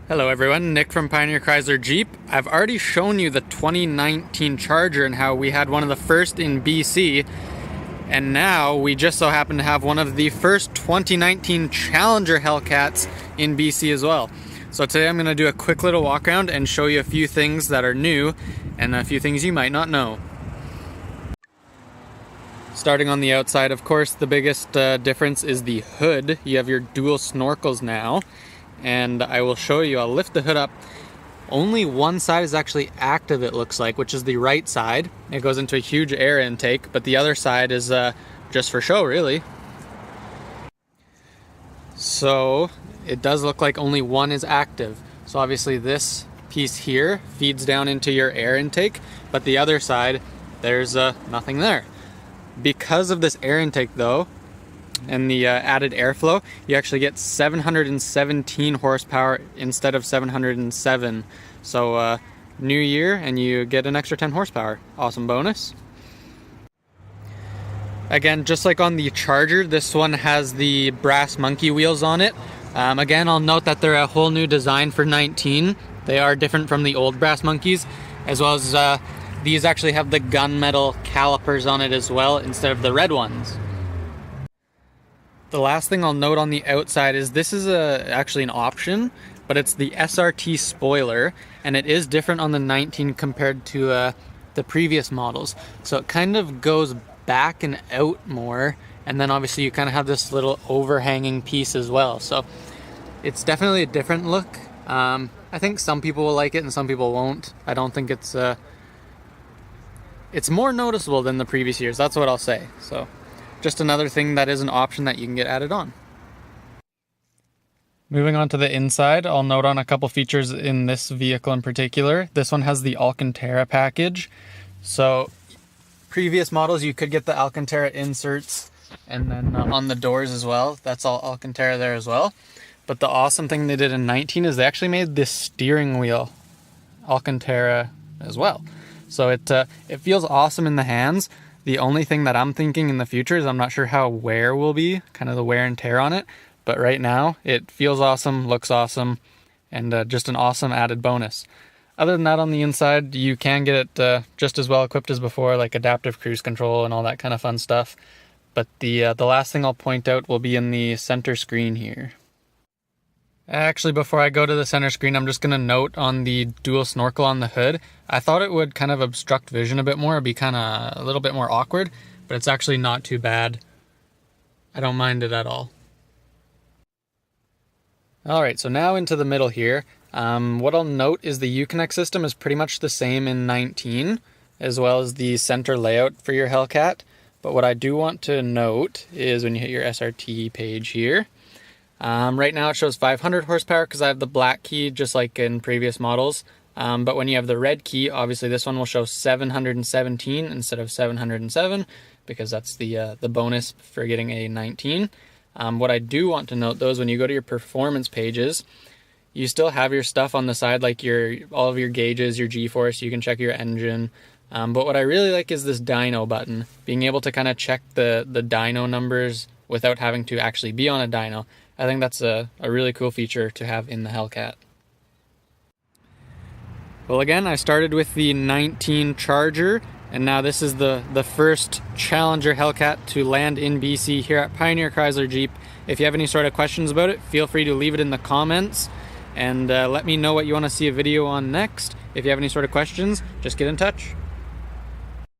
Hello everyone, Nick from Pioneer Chrysler Jeep. I've already shown you the 2019 Charger and how we had one of the first in BC, and now we just so happen to have one of the first 2019 Challenger Hellcats in BC as well. So today I'm going to do a quick little walk around and show you a few things that are new and a few things you might not know. Starting on the outside, of course, the biggest difference is the hood. You have your dual snorkels now. And I will show you, I'll lift the hood up. Only one side is actually active, it looks like, which is the right side. It goes into a huge air intake, but the other side is just for show, really. So it does look like only one is active. So obviously this piece here feeds down into your air intake, but the other side, there's nothing there. Because of this air intake though, and the added airflow, you actually get 717 horsepower instead of 707. So new year and you get an extra 10 horsepower. Awesome bonus. Again, just like on the Charger, this one has the brass monkey wheels on it. Again, I'll note that they're a whole new design for 19. They are different from the old brass monkeys, as well as these actually have the gunmetal calipers on it as well instead of the red ones. The last thing I'll note on the outside is this is actually an option, but it's the SRT spoiler, and it is different on the 19 compared to the previous models. So it kind of goes back and out more, and then obviously you kind of have this little overhanging piece as well. So it's definitely a different look. I think some people will like it and some people won't. I don't think it's more noticeable than the previous years, that's what I'll say. So just another thing that is an option that you can get added on. Moving on to the inside, I'll note on a couple features in this vehicle in particular. This one has the Alcantara package. So previous models you could get the Alcantara inserts and then on the doors as well. That's all Alcantara there as well. But the awesome thing they did in 19 is they actually made this steering wheel Alcantara as well. So it feels awesome in the hands. The only thing that I'm thinking in the future is I'm not sure how wear will be, kind of the wear and tear on it. But right now, it feels awesome, looks awesome, and just an awesome added bonus. Other than that, on the inside, you can get it just as well equipped as before, like adaptive cruise control and all that kind of fun stuff. But the last thing I'll point out will be in the center screen here. Actually, before I go to the center screen, I'm just going to note on the dual snorkel on the hood. I thought it would kind of obstruct vision a bit more, be kind of a little bit more awkward, but it's actually not too bad. I don't mind it at all. Alright, so now into the middle here. What I'll note is the Uconnect system is pretty much the same in 19, as well as the center layout for your Hellcat. But what I do want to note is when you hit your SRT page here, right now it shows 500 horsepower because I have the black key just like in previous models. But when you have the red key, obviously this one will show 717 instead of 707 because that's the bonus for getting a 19. What I do want to note though is when you go to your performance pages, you still have your stuff on the side like all of your gauges, your G-force, you can check your engine. But what I really like is this dyno button, being able to kind of check the dyno numbers without having to actually be on a dyno. I think that's a really cool feature to have in the Hellcat. Well, again, I started with the 19 Charger, and now this is the first Challenger Hellcat to land in BC here at Pioneer Chrysler Jeep. If you have any sort of questions about it, feel free to leave it in the comments, and let me know what you want to see a video on next. If you have any sort of questions, just get in touch.